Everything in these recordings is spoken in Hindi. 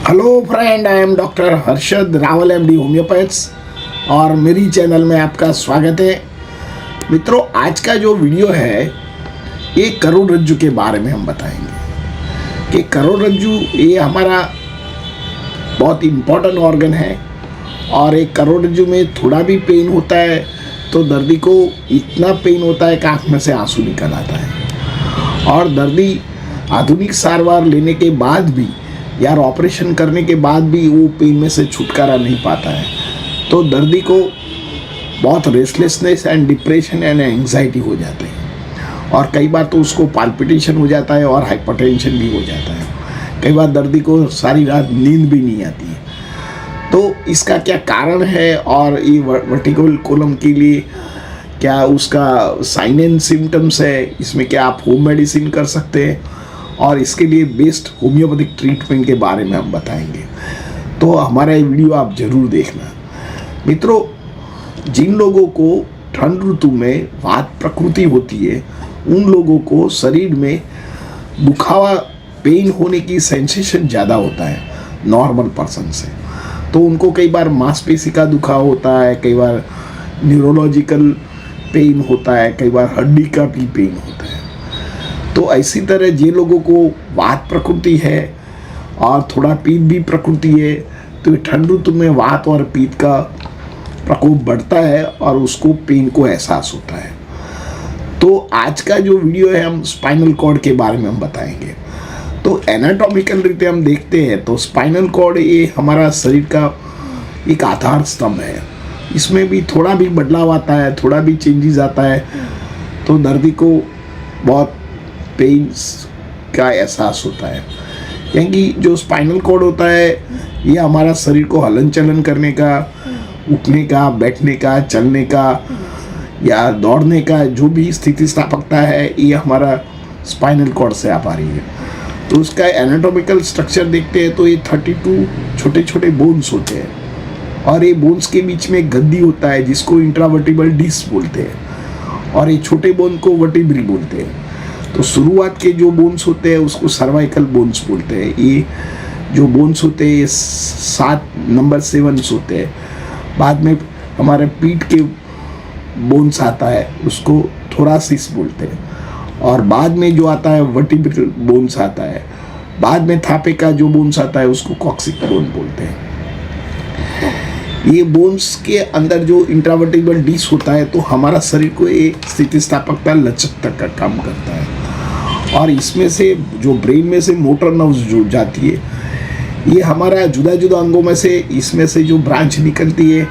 Hello friend, I am doctor Harshad Rawal MD homeopaths और मेरी चैनल में आपका स्वागत है। मित्रों, आज का जो वीडियो है ये करोड़रज्जु के बारे में हम बताएंगे कि करोड़रज्जु ये हमारा बहुत इम्पोर्टेंट ऑर्गन है और एक करोड़रज्जु में थोड़ा भी पेन होता है तो दर्दी को इतना पेन होता है कि आँख में से आंसू निकल आता है और दर्दी आधुनिक सारवार लेने के बाद भी यार ऑपरेशन करने के बाद भी वो पेन में से छुटकारा नहीं पाता है। तो दर्दी को बहुत restlessness and depression and anxiety हो जाते हैं और कई बार तो उसको पाल्पिटेशन हो जाता है और हाइपरटेंशन भी हो जाता है। कई बार दर्दी को सारी रात नींद भी नहीं आती है। तो इसका क्या कारण है और ये वर्टिब्रल कॉलम के लिए क्या उसका साइन एंड सिम्टम्स है, इसमें क्या आप होम मेडिसिन कर सकते हैं और इसके लिए बेस्ट होम्योपैथिक ट्रीटमेंट के बारे में हम बताएंगे। तो हमारा ये वीडियो आप ज़रूर देखना। मित्रों, जिन लोगों को ठंड ऋतु में वात प्रकृति होती है उन लोगों को शरीर में दुखावा पेन होने की सेंसेशन ज़्यादा होता है नॉर्मल पर्सन से। तो उनको कई बार मांसपेशी का दुखावा होता है, कई बार न्यूरोलॉजिकल पेन होता है, कई बार हड्डी का भी पेन होता है। तो ऐसी तरह जे लोगों को वात प्रकृति है और थोड़ा पीत भी प्रकृति है तो ठंड ऋतु में वात और पीत का प्रकोप बढ़ता है और उसको पेन को एहसास होता है। तो आज का जो वीडियो है हम स्पाइनल कॉर्ड के बारे में हम बताएंगे। तो एनाटॉमिकल रीते हम देखते हैं तो स्पाइनल कॉर्ड ये हमारा शरीर का एक आधार स्तंभ है। इसमें भी थोड़ा भी बदलाव आता है, थोड़ा भी चेंजेस आता है तो दर्दी को बहुत पेन का एहसास होता है। क्योंकि जो स्पाइनल कॉर्ड होता है ये हमारा शरीर को हलन चलन करने का, उठने का, बैठने का, चलने का या दौड़ने का जो भी स्थितिस्थापकता है ये हमारा स्पाइनल कॉर्ड से आ पा रही है। तो उसका एनाटॉमिकल स्ट्रक्चर देखते हैं तो ये 32 छोटे छोटे बोन्स होते हैं और ये बोन्स के बीच में गद्दी होता है जिसको इंट्रावर्टिबल डिस्क बोलते हैं और ये छोटे बोन को वर्टिब्री बोलते हैं। तो शुरुआत के जो बोन्स होते हैं उसको सर्वाइकल बोन्स बोलते हैं। ये जो बोन्स होते हैं ये 7 नंबर 7 होते हैं। बाद में हमारे पीठ के बोन्स आता है उसको थोरासिस बोलते हैं और बाद में जो आता है वर्टिब्रल बोन्स आता है। बाद में थापे का जो बोन्स आता है उसको कॉक्सिक बोन बोलते हैं। ये बोन्स के अंदर जो इंट्रावर्टिबल डिस्क होता है तो हमारा शरीर को एक स्थितिस्थापकता लचकता का काम करता है और इसमें से जो ब्रेन में से मोटर नर्व्स जुड़ जाती है ये हमारा जुदा जुदा अंगों में से इसमें से जो ब्रांच निकलती है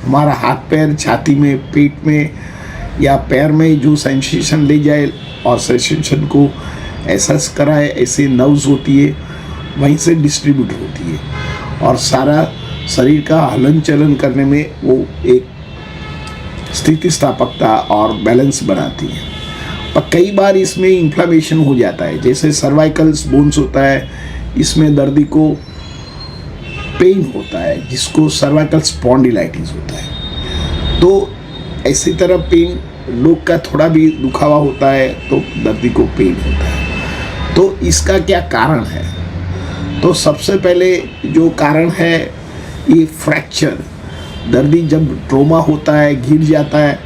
हमारा हाथ पैर, छाती में, पेट में या पैर में जो सेंसेशन ले जाए और सेंसेशन को एहसास कराए ऐसे नर्व्स होती है वहीं से डिस्ट्रीब्यूट होती है और सारा शरीर का हलन चलन करने में वो एक स्थितिस्थापकता और बैलेंस बनाती है। पर कई बार इसमें इन्फ्लामेशन हो जाता है, जैसे सर्वाइकल बोन्स होता है इसमें दर्दी को पेन होता है जिसको सर्वाइकल स्पॉन्डिलाइटिस होता है। तो ऐसी तरह पेन लोग का थोड़ा भी दुखावा होता है तो दर्दी को पेन होता है। तो इसका क्या कारण है? तो सबसे पहले जो कारण है ये फ्रैक्चर। दर्दी जब ट्रोमा होता है, गिर जाता है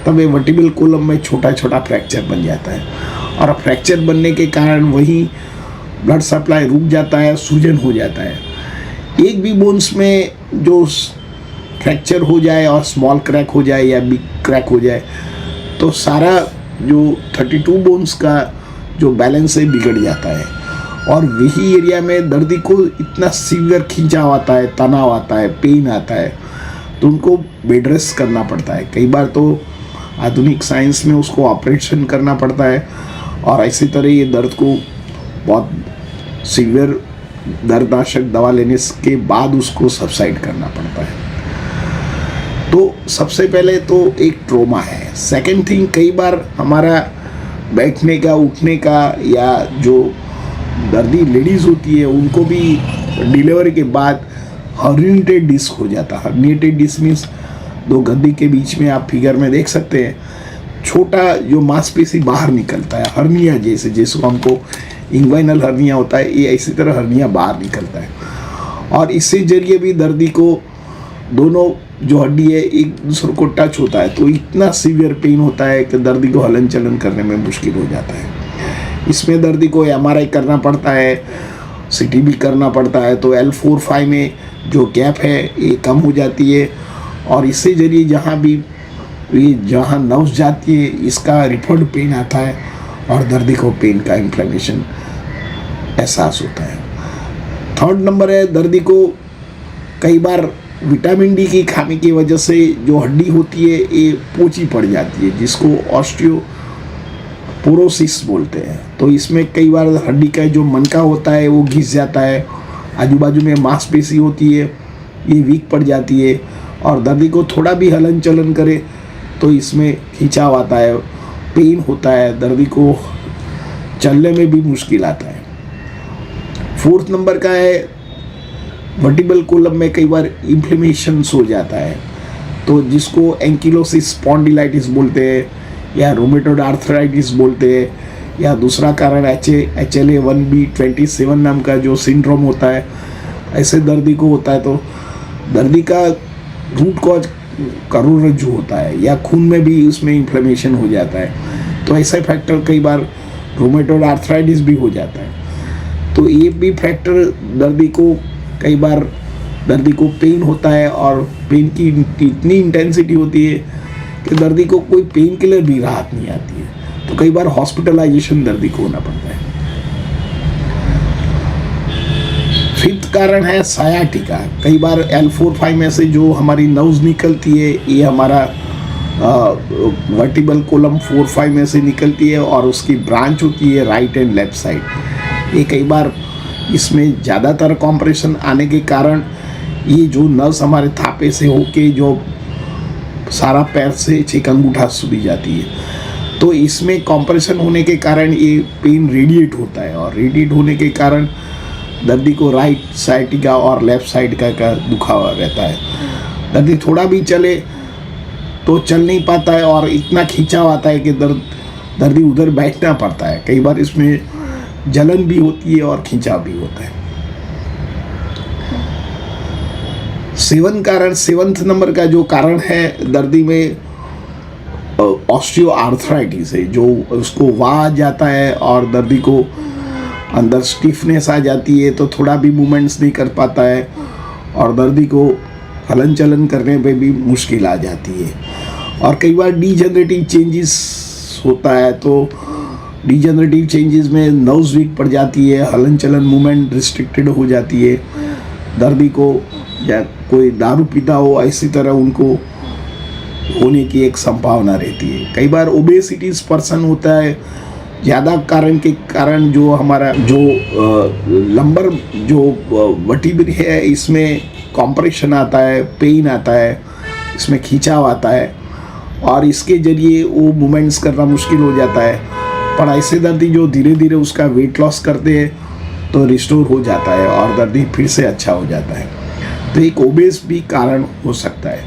तब ये वर्टिब्रल कॉलम में छोटा छोटा फ्रैक्चर बन जाता है और फ्रैक्चर बनने के कारण वहीं ब्लड सप्लाई रुक जाता है, सूजन हो जाता है। एक भी बोन्स में जो फ्रैक्चर हो जाए और स्मॉल क्रैक हो जाए या बिग क्रैक हो जाए तो सारा जो 32 बोन्स का जो बैलेंस है बिगड़ जाता है और वही एरिया में दर्दी को इतना सीवियर खिंचाव आता है, तनाव आता है, पेन आता है तो उनको बेड रेस्ट करना पड़ता है। कई बार तो आधुनिक साइंस में उसको ऑपरेशन करना पड़ता है और इसी तरह ये दर्द को बहुत सीवियर दर्दनाशक दवा लेने के बाद उसको सबसाइड करना पड़ता है। तो सबसे पहले तो एक ट्रोमा है। सेकंड थिंग, कई बार हमारा बैठने का, उठने का या जो दर्दी लेडीज़ होती है उनको भी डिलीवरी के बाद हर्निएटेड डिस्क हो जाता है। हर्निएटेड डिस्क मीन्स दो गद्दी के बीच में आप फिगर में देख सकते हैं छोटा जो मांसपेशी बाहर निकलता है, हर्निया जैसे, जिसको हमको इंग्वाइनल हर्निया होता है, ये इसी तरह हर्निया बाहर निकलता है और इससे जरिए भी दर्दी को दोनों जो हड्डी है एक दूसरे को टच होता है तो इतना सीवियर पेन होता है कि दर्दी को हलन चलन करने में मुश्किल हो जाता है। इसमें दर्दी को MRI करना पड़ता है, CT भी करना पड़ता है, तो L4-5 में जो गैप है ये कम हो जाती है और इससे जरिए जहाँ नर्व्स जाती है इसका रिफंड पेन आता है और दर्दी को पेन का इन्फ्लेमेशन एहसास होता है। थर्ड नंबर है, दर्दी को कई बार विटामिन डी की खामी की वजह से जो हड्डी होती है ये पोची पड़ जाती है, जिसको ऑस्टियोपोरोसिस बोलते हैं। तो इसमें कई बार हड्डी का जो मनका होता है वो घिस जाता है, आजू बाजू में मांसपेशी होती है ये वीक पड़ जाती है और दर्दी को थोड़ा भी हलन चलन करे तो इसमें खिंचाव आता है, पेन होता है, दर्दी को चलने में भी मुश्किल आता है। फोर्थ नंबर का है, वर्टिब्रल कॉलम में कई बार इन्फ्लेमेशन हो जाता है तो जिसको एंकिलोसिस स्पॉन्डिलाइटिस बोलते हैं या रूमेटॉइड आर्थराइटिस बोलते हैं या दूसरा कारण HLA1B27 नाम का जो सिंड्रोम होता है, ऐसे दर्दी को होता है। तो दर्दी का रूट कॉज करोड़रज्जु होता है या खून में भी उसमें इन्फ्लेमेशन हो जाता है, तो ऐसे फैक्टर कई बार रूमेटॉइड आर्थराइटिस भी हो जाता है। तो ये भी फैक्टर दर्दी को कई बार दर्दी को पेन होता है और पेन की इतनी इंटेंसिटी होती है कि दर्दी को कोई पेन किलर भी राहत नहीं आती है, तो कई बार हॉस्पिटलाइजेशन दर्दी को होना पड़ता है। फिफ्थ कारण है सायाटिका। कई बार L4-5 में से जो हमारी नर्व्स निकलती है ये हमारा वर्टिब्रल कॉलम 4-5 में से निकलती है और उसकी ब्रांच होती है राइट एंड लेफ्ट साइड। ये कई बार इसमें ज़्यादातर कॉम्प्रेशन आने के कारण ये जो नर्व्स हमारे थापे से होके जो सारा पैर से छेक अंगूठा सुधी जाती है, तो इसमें कॉम्प्रेशन होने के कारण ये पेन रेडिएट होता है और रेडिएट होने के कारण दर्दी को राइट साइड का और लेफ्ट साइड का दुखावा रहता है। दर्दी थोड़ा भी चले तो चल नहीं पाता है और इतना खींचाव आता है कि दर्दी उधर बैठना पड़ता है। कई बार इसमें जलन भी होती है और खिंचाव भी होता है। सेवंथ नंबर का जो कारण है दर्दी में ऑस्टियोआर्थराइटिस है, जो उसको वाह जाता है और दर्दी को अंदर स्टिफनेस आ जाती है तो थोड़ा भी मूवमेंट्स नहीं कर पाता है और दर्दी को हलन चलन करने पे भी मुश्किल आ जाती है। और कई बार डीजनरेटिव चेंजेस होता है, तो डीजनरेटिव चेंजेस में नर्व्स वीक पड़ जाती है, हलन चलन मूवमेंट रिस्ट्रिक्टेड हो जाती है। दर्दी को या कोई दारू पीता हो ऐसी तरह उनको होने की एक संभावना रहती है। कई बार ओबेसिटीज पर्सन होता है, ज़्यादा कारण के कारण जो हमारा जो लंबर जो वर्टिब्रा है इसमें कॉम्प्रेशन आता है, पेन आता है, इसमें खींचाव आता है और इसके जरिए वो मूवमेंट्स करना मुश्किल हो जाता है। पर ऐसे दर्दी जो धीरे धीरे उसका वेट लॉस करते हैं तो रिस्टोर हो जाता है और दर्दी फिर से अच्छा हो जाता है। तो एक ओबेस भी कारण हो सकता है।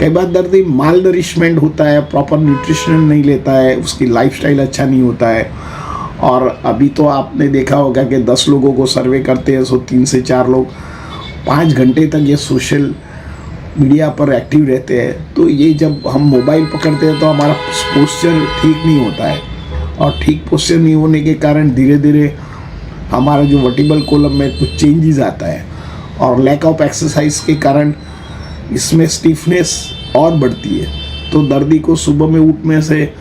कई बार दर्दी माल नरिशमेंट होता है, प्रॉपर न्यूट्रिशन नहीं लेता है, उसकी लाइफस्टाइल अच्छा नहीं होता है। और अभी तो आपने देखा होगा कि 10 लोगों को सर्वे करते हैं तो 3 से 4 लोग 5 घंटे तक ये सोशल मीडिया पर एक्टिव रहते हैं। तो ये जब हम मोबाइल पकड़ते हैं तो हमारा पोस्चर ठीक नहीं होता है और ठीक पोस्चर नहीं होने के कारण धीरे धीरे हमारा जो वर्टिब्रल कॉलम में कुछ चेंजेस आता है और लैक ऑफ एक्सरसाइज के कारण इसमें स्टिफनेस और बढ़ती है। तो दर्दी को सुबह में उठने से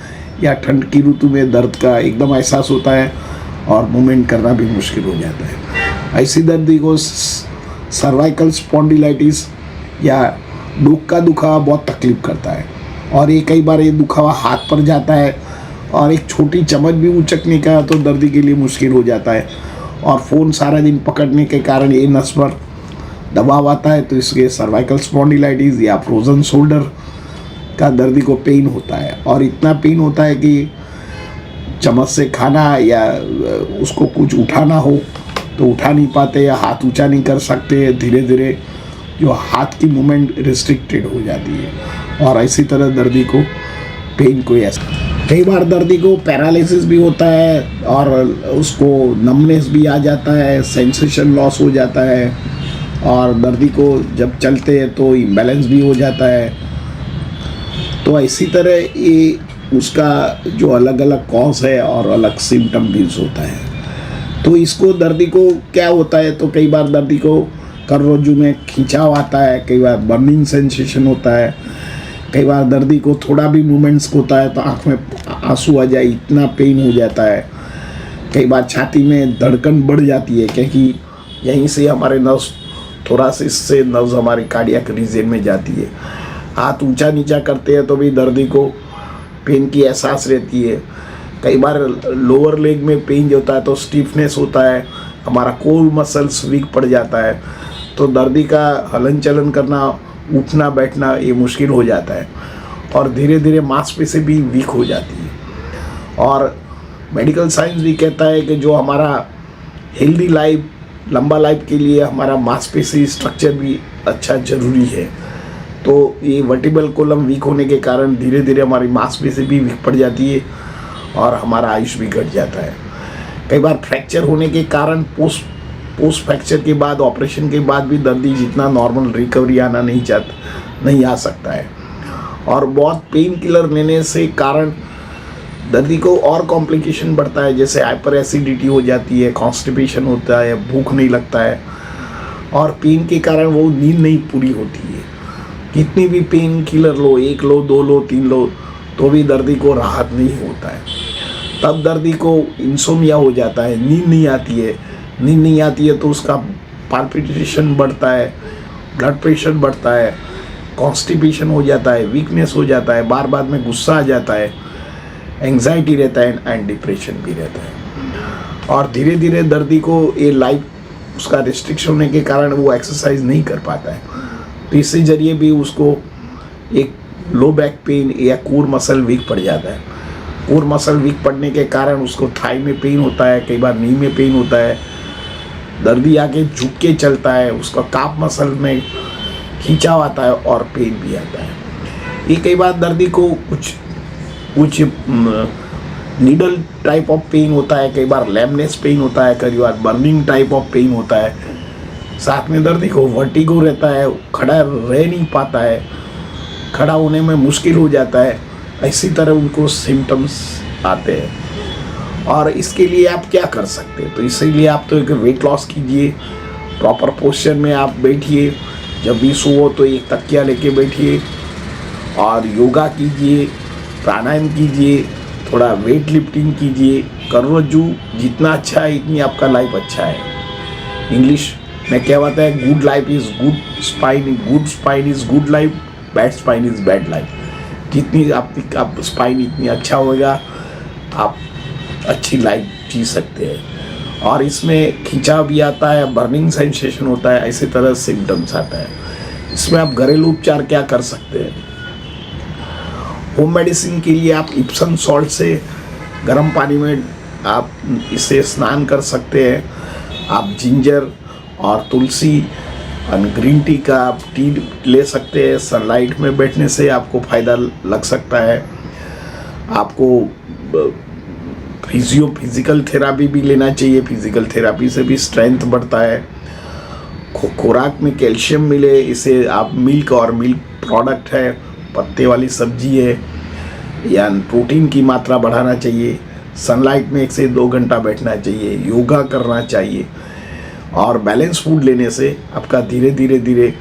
या ठंड की ऋतु में दर्द का एकदम एहसास होता है और मूवमेंट करना भी मुश्किल हो जाता है। ऐसी दर्दी को सर्वाइकल स्पॉन्डिलाइटिस या डोक का दुखावा बहुत तकलीफ करता है और ये कई बार ये दुखावा हाथ पर जाता है और एक छोटी चम्मच भी उचकने का तो दर्दी के लिए मुश्किल हो जाता है और फ़ोन सारा दिन पकड़ने के कारण ये नस पर दबाव आता है, तो इसके सर्वाइकल स्पॉन्डिलाइटिस या फ्रोजन शोल्डर का दर्दी को पेन होता है और इतना पेन होता है कि चम्मच से खाना या उसको कुछ उठाना हो तो उठा नहीं पाते या हाथ ऊंचा नहीं कर सकते। धीरे धीरे जो हाथ की मूवमेंट रिस्ट्रिक्टेड हो जाती है और इसी तरह दर्दी को पेन को ऐसा कई बार दर्दी को पैरालिसिस भी होता है और उसको नमनेस भी आ जाता है, सेंसेशन लॉस हो जाता है, और दर्दी को जब चलते हैं तो इम्बैलेंस भी हो जाता है। तो इसी तरह ये उसका जो अलग अलग कॉज है और अलग सिम्टम भी होता है। तो इसको दर्दी को क्या होता है, तो कई बार दर्दी को करोड़रज्जु में खिंचाव आता है, कई बार बर्निंग सेंसेशन होता है, कई बार दर्दी को थोड़ा भी मूवमेंट्स होता है तो आँख में आंसू आ जाए, इतना पेन हो जाता है। कई बार छाती में धड़कन बढ़ जाती है, क्योंकि यहीं से हमारे नर्व्स थोरासिस से नर्व्स हमारे कार्डियक रीजन में जाती है। हाथ ऊंचा नीचा करते हैं तो भी दर्दी को पेन की एहसास रहती है। कई बार लोअर लेग में पेन होता है तो स्टिफनेस होता है, हमारा कोर मसल्स वीक पड़ जाता है, तो दर्दी का हलन चलन करना, उठना बैठना ये मुश्किल हो जाता है और धीरे धीरे मांसपेशी भी वीक हो जाती है। और मेडिकल साइंस भी कहता है कि जो हमारा हेल्दी लाइफ, लंबा लाइफ के लिए हमारा मांसपेशी स्ट्रक्चर भी अच्छा ज़रूरी है। तो ये वर्टिब्रल कॉलम वीक होने के कारण धीरे धीरे हमारी मांसपेशी भी वीक पड़ जाती है और हमारा आयुष भी घट जाता है। कई बार फ्रैक्चर होने के कारण पोस्ट फ्रैक्चर के बाद, ऑपरेशन के बाद भी दर्दी जितना नॉर्मल रिकवरी आना नहीं आ सकता है। और बहुत पेन किलर लेने से कारण दर्दी को और कॉम्प्लिकेशन बढ़ता है, जैसे हाइपर एसिडिटी हो जाती है, कॉन्स्टिपेशन होता है, भूख नहीं लगता है और पेन के कारण वो नींद नहीं पूरी होती है। कितनी भी पेन किलर लो, 1 लो, 2 लो, 3 लो, तो भी दर्दी को राहत नहीं होता है। तब दर्दी को इंसोमिया हो जाता है, नींद नहीं आती है। नींद नहीं आती है तो उसका पाल्पिटेशन बढ़ता है, ब्लड प्रेशर बढ़ता है, कॉन्स्टिपेशन हो जाता है, वीकनेस हो जाता है, बार बार में गुस्सा आ जाता है, एंग्जाइटी रहता है एंड डिप्रेशन भी रहता है। और धीरे धीरे दर्दी को ये लाइफ उसका रिस्ट्रिक्शन होने के कारण वो एक्सरसाइज नहीं कर पाता है, तो इसके जरिए भी उसको एक लो बैक पेन या कोर मसल वीक पड़ जाता है। कोर मसल वीक पड़ने के कारण उसको थाई में पेन होता है, कई बार नी में पेन होता है, दर्दी आके झुक के चलता है, उसका काफ मसल में खिंचाव आता है और पेन भी आता है। ये कई बार दर्दी को कुछ नीडल टाइप ऑफ पेन होता है, कई बार लैमनेस पेन होता है, कई बार बर्निंग टाइप ऑफ पेन होता है। साथ में दर्दी को वर्टिगो रहता है, खड़ा रह नहीं पाता है, खड़ा होने में मुश्किल हो जाता है। इसी तरह उनको सिम्टम्स आते हैं। और इसके लिए आप क्या कर सकते हैं, तो इसीलिए आप तो एक वेट लॉस कीजिए, प्रॉपर पोस्चर में आप बैठिए, जब भी सो तो एक तकिया लेके बैठिए और योगा कीजिए, प्राणायाम कीजिए, थोड़ा वेट लिफ्टिंग कीजिए। करोड़रज्जु जितना अच्छा है इतनी आपका लाइफ अच्छा है। इंग्लिश में कहावत है, good life is good spine is good life, bad spine is bad life. जितनी आप स्पाइन इतनी अच्छा होगा, आप अच्छी लाइफ जी सकते हैं। और इसमें खिंचाव भी आता है, बर्निंग सेंसेशन होता है, इसी तरह सिम्टम्स आता है। इसमें आप घरेलू उपचार क्या कर सकते हैं? होम मेडिसिन के लिए आप इप्सम सॉल्ट से गर्म पानी में आप इसे स्नान कर सकते हैं। आप जिंजर और तुलसी और ग्रीन टी का आप टी ले सकते हैं। सनलाइट में बैठने से आपको फ़ायदा लग सकता है। आपको फिजिकल थेरापी भी लेना चाहिए, फिजिकल थेरापी से भी स्ट्रेंथ बढ़ता है। खुराक में कैल्शियम मिले, इसे आप मिल्क और मिल्क प्रोडक्ट है, पत्ते वाली सब्जी है, या प्रोटीन की मात्रा बढ़ाना चाहिए। सनलाइट में 1 से 2 घंटा बैठना चाहिए, योगा करना चाहिए और बैलेंस फूड लेने से आपका धीरे धीरे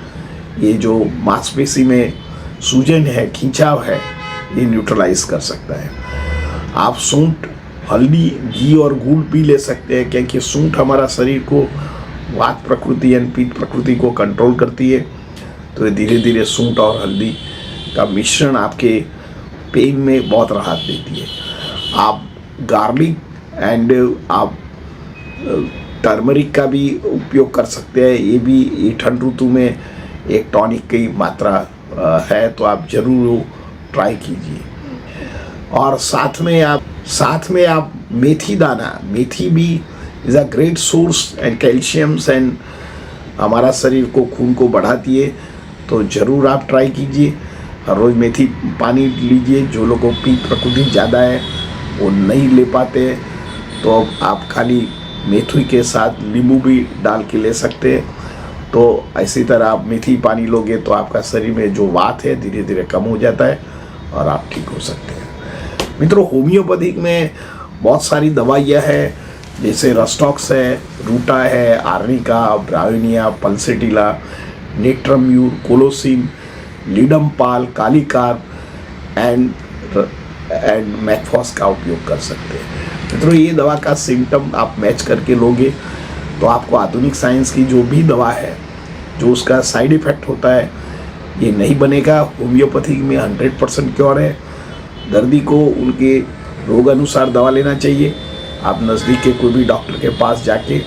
ये जो मांसपेशी में सूजन है, खिंचाव है, ये न्यूट्रलाइज कर सकता है। आप सूंठ, हल्दी, घी और गुड़ भी ले सकते हैं, क्योंकि सूंठ हमारा शरीर को वात प्रकृति यानी पित्त प्रकृति को कंट्रोल करती है। तो धीरे धीरे सूंठ और हल्दी का मिश्रण आपके पेन में बहुत राहत देती है। आप गार्लिक एंड आप टर्मरिक का भी उपयोग कर सकते हैं। ये भी ठंड ऋतु में एक टॉनिक की मात्रा है, तो आप ज़रूर ट्राई कीजिए। और साथ में आप मेथी दाना, मेथी भी is a great source and calciums and हमारा शरीर को, खून को बढ़ाती है, तो ज़रूर आप ट्राई कीजिए। हर रोज़ मेथी पानी लीजिए। जो लोगों को पित्त प्रकृति ज़्यादा है वो नहीं ले पाते, तो आप खाली मेथी के साथ नींबू भी डाल के ले सकते हैं, तो इसी तरह आप मेथी पानी लोगे तो आपका शरीर में जो वात है धीरे धीरे कम हो जाता है और आप ठीक हो सकते हैं। मित्रों, होम्योपैथिक में बहुत सारी दवाइयाँ हैं, जैसे रस्टॉक्स है, रूटा है, arnica, bryonia, pulsatilla, natrum mur, colocynth, ledum pal, kali carb and mag phos का उपयोग कर सकते हैं। मित्रों, ये दवा का सिम्टम आप मैच करके लोगे तो आपको आधुनिक साइंस की जो भी दवा है, जो उसका साइड इफेक्ट होता है, ये नहीं बनेगा। होम्योपैथिक में 100% क्योर है। दर्दी को उनके रोग अनुसार दवा लेना चाहिए। आप नज़दीक के कोई भी डॉक्टर के पास जाके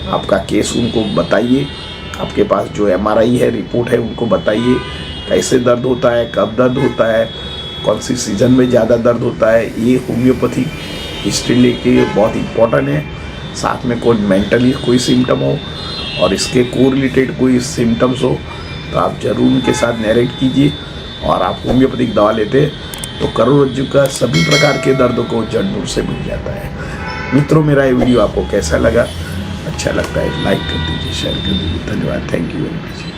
आपका केस उनको बताइए, आपके पास जो MRI है, रिपोर्ट है, उनको बताइए कैसे दर्द होता है, कब दर्द होता है, कौन सी सीज़न में ज़्यादा दर्द होता है। ये होम्योपैथिक हिस्ट्री लेके बहुत इम्पोर्टेंट है। साथ में कोई मेंटली कोई सिम्टम हो और इसके को रिलेटेड कोई सिम्टम्स हो तो आप ज़रूर उनके साथ नरेट कीजिए। और आप होम्योपैथिक दवा लेते तो करोड़रज्जु का सभी प्रकार के दर्दों को जड़ मूल से मिल जाता है। मित्रों, मेरा ये वीडियो आपको कैसा लगा? अच्छा लगता है लाइक कर दीजिए, शेयर कर दीजिए। धन्यवाद। Thank you very much.